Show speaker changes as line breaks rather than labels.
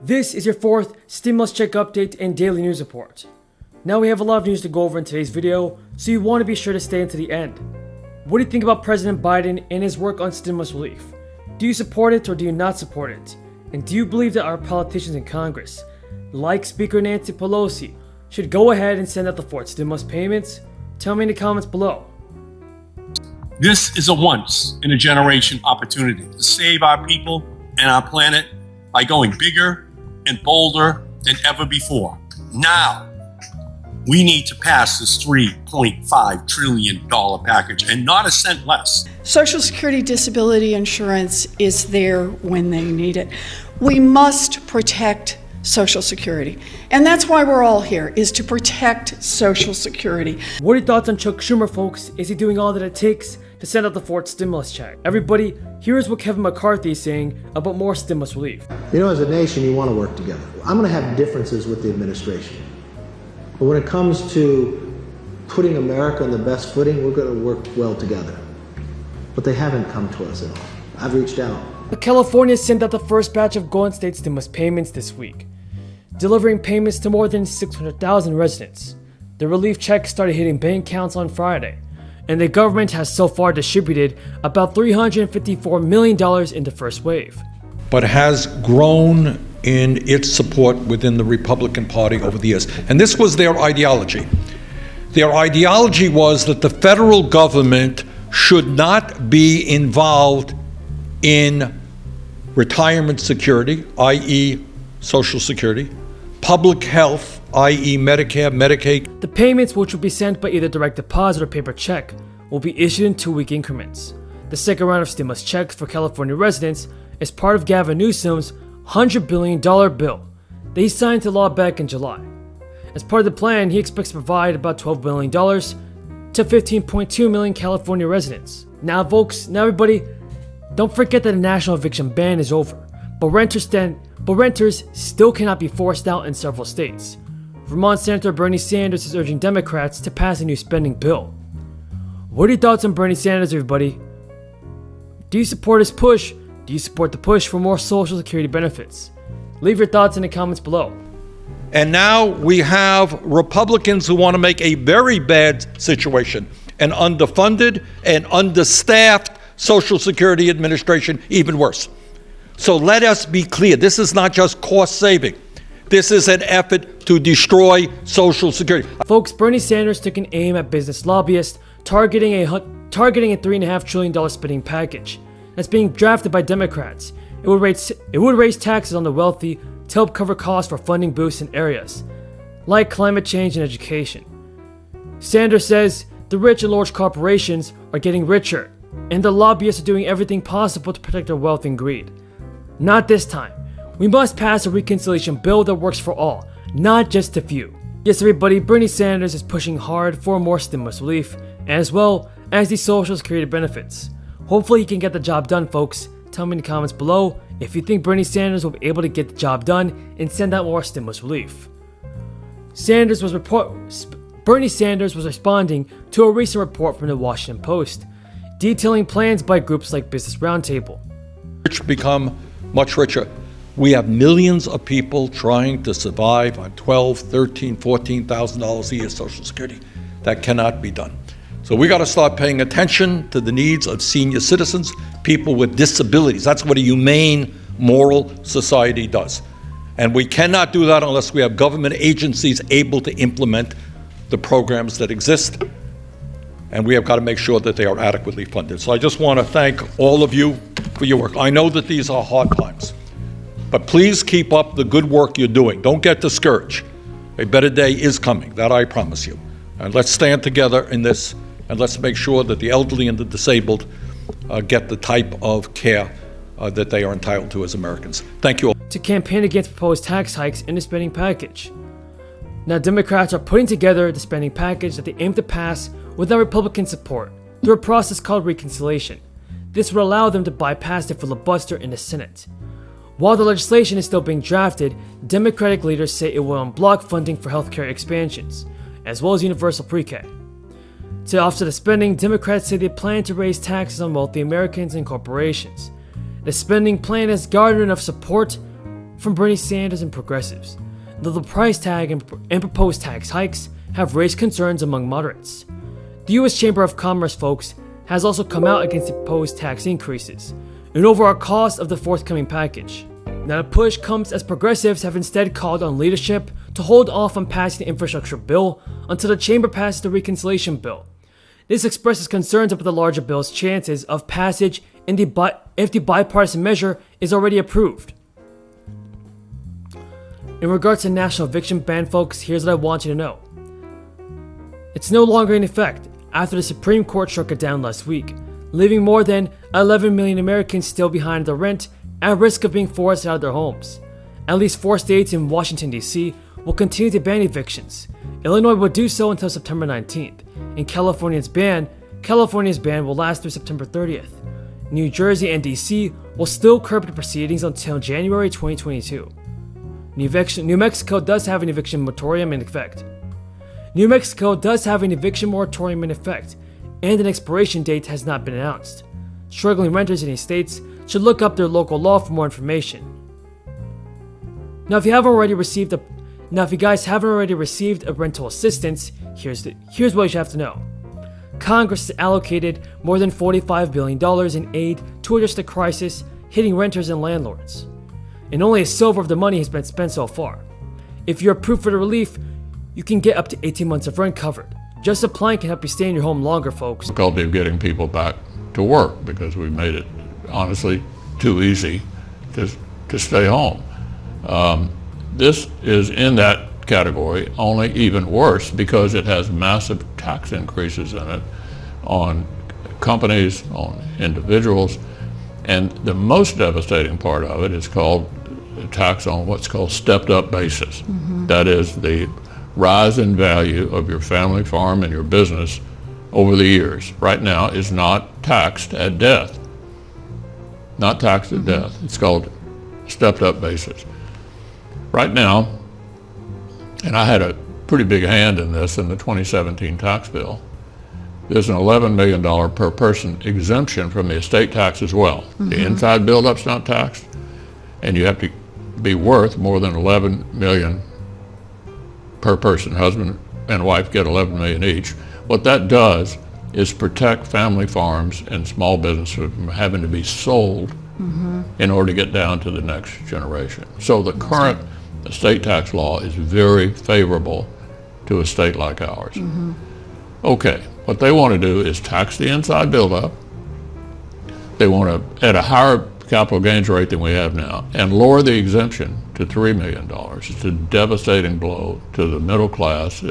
This is your fourth stimulus check update and daily news report. Now we have a lot of news to go over in today's video, so you want to be sure to stay until the end. What do you think about President Biden and his work on stimulus relief? Do you support it or do you not support it? And do you believe that our politicians in Congress, like Speaker Nancy Pelosi, should go ahead and send out the fourth stimulus payments? Tell me in the comments below.
This is a once-in-a-generation opportunity to save our people and our planet by going bigger and bolder than ever before. Now, we need to pass this $3.5 trillion package and not a cent less.
Social Security disability insurance is there when they need it. We must protect Social Security. And that's why we're all here, is to protect Social Security.
What are your thoughts on Chuck Schumer, folks? Is he doing all that it takes to send out the fourth stimulus check? Everybody, here's what Kevin McCarthy is saying about more stimulus relief.
You know, as a nation, you want to work together. I'm going to have differences with the administration. But when it comes to putting America on the best footing, we're going to work well together. But they haven't come to us at all. I've reached out.
California sent out the first batch of Golden State stimulus payments this week, delivering payments to more than 600,000 residents. The relief checks started hitting bank accounts on Friday, and the government has so far distributed about $354 million in the first wave.
But has grown in its support within the Republican Party over the years. And this was their ideology. Their ideology was that the federal government should not be involved in retirement security, i.e. Social Security, public health, i.e. Medicare, Medicaid.
The payments, which will be sent by either direct deposit or paper check, will be issued in 2-week increments. The second round of stimulus checks for California residents is part of Gavin Newsom's $100 billion bill that he signed into law back in July. As part of the plan, he expects to provide about $12 billion to 15.2 million California residents. Now folks, everybody, don't forget that the national eviction ban is over, but renters still cannot be forced out in several states. Vermont Senator Bernie Sanders is urging Democrats to pass a new spending bill. What are your thoughts on Bernie Sanders, everybody? Do you support his push? Do you support the push for more Social Security benefits? Leave your thoughts in the comments below.
And now we have Republicans who want to make a very bad situation, an underfunded and understaffed Social Security Administration even worse. So let us be clear, this is not just cost saving. This is an effort to destroy Social Security.
Folks, Bernie Sanders took an aim at business lobbyists, targeting a $3.5 trillion spending package that's being drafted by Democrats. It would raise taxes on the wealthy to help cover costs for funding boosts in areas like climate change and education. Sanders says the rich and large corporations are getting richer, and the lobbyists are doing everything possible to protect their wealth and greed. Not this time. We must pass a reconciliation bill that works for all, not just a few. Yes, everybody, Bernie Sanders is pushing hard for more stimulus relief, as well as the Social Security benefits. Hopefully he can get the job done, folks. Tell me in the comments below if you think Bernie Sanders will be able to get the job done and send out more stimulus relief. Bernie Sanders was responding to a recent report from the Washington Post, detailing plans by groups like Business Roundtable.
Rich become much richer. We have millions of people trying to survive on $12,000, $13,000, $14,000 a year Social Security. That cannot be done. So we got to start paying attention to the needs of senior citizens, people with disabilities. That's what a humane, moral society does. And we cannot do that unless we have government agencies able to implement the programs that exist. And we have got to make sure that they are adequately funded. So I just want to thank all of you for your work. I know that these are hard times, but please keep up the good work you're doing. Don't get discouraged. A better day is coming, that I promise you. And let's stand together in this, and let's make sure that the elderly and the disabled get the type of care that they are entitled to as Americans. Thank you all.
To campaign against proposed tax hikes in the spending package. Now, Democrats are putting together the spending package that they aim to pass without Republican support through a process called reconciliation. This would allow them to bypass the filibuster in the Senate. While the legislation is still being drafted, Democratic leaders say it will unblock funding for healthcare expansions, as well as universal pre-K. To offset the spending, Democrats say they plan to raise taxes on wealthy Americans and corporations. The spending plan has garnered enough support from Bernie Sanders and progressives, though the price tag and proposed tax hikes have raised concerns among moderates. The U.S. Chamber of Commerce, folks, has also come out against the proposed tax increases and overall cost of the forthcoming package. Now the push comes as progressives have instead called on leadership to hold off on passing the infrastructure bill until the chamber passes the reconciliation bill. This expresses concerns about the larger bill's chances of passage if the bipartisan measure is already approved. In regards to national eviction ban, folks, here's what I want you to know. It's no longer in effect after the Supreme Court struck it down last week, leaving more than 11 million Americans still behind the rent at risk of being forced out of their homes. At least 4 states in Washington, D.C. will continue to ban evictions. Illinois will do so until September 19th, and California's ban will last through September 30th. New Jersey and D.C. will still curb the proceedings until January 2022. New Mexico does have an eviction moratorium in effect. And an expiration date has not been announced. Struggling renters in these states should look up their local law for more information. Now, if you guys haven't already received a rental assistance, here's what you should have to know. Congress has allocated more than $45 billion in aid to address the crisis hitting renters and landlords. And only a silver of the money has been spent so far. If you're approved for the relief, you can get up to 18 months of rent covered. Just applying can help you stay in your home longer, folks.
Difficulty of getting people back to work because we made it, honestly, too easy to stay home. This is in that category, only even worse because it has massive tax increases in it on companies, on individuals, and the most devastating part of it is called a tax on what's called stepped up basis. That is the rise in value of your family farm and your business over the years. Right now is not taxed at death. Not taxed at death. It's called stepped up basis. Right now, and I had a pretty big hand in this in the 2017 tax bill, there's an $11 million per person exemption from the estate tax as well. The inside build-up's not taxed, and you have to be worth more than $11 million per person. Husband and wife get $11 million each. What that does is protect family farms and small businesses from having to be sold in order to get down to the next generation. So the current estate tax law is very favorable to a state like ours. Okay, what they want to do is tax the inside buildup. They want to, at a higher capital gains rate than we have now, and lower the exemption to $3 million. It's a devastating blow to the middle class.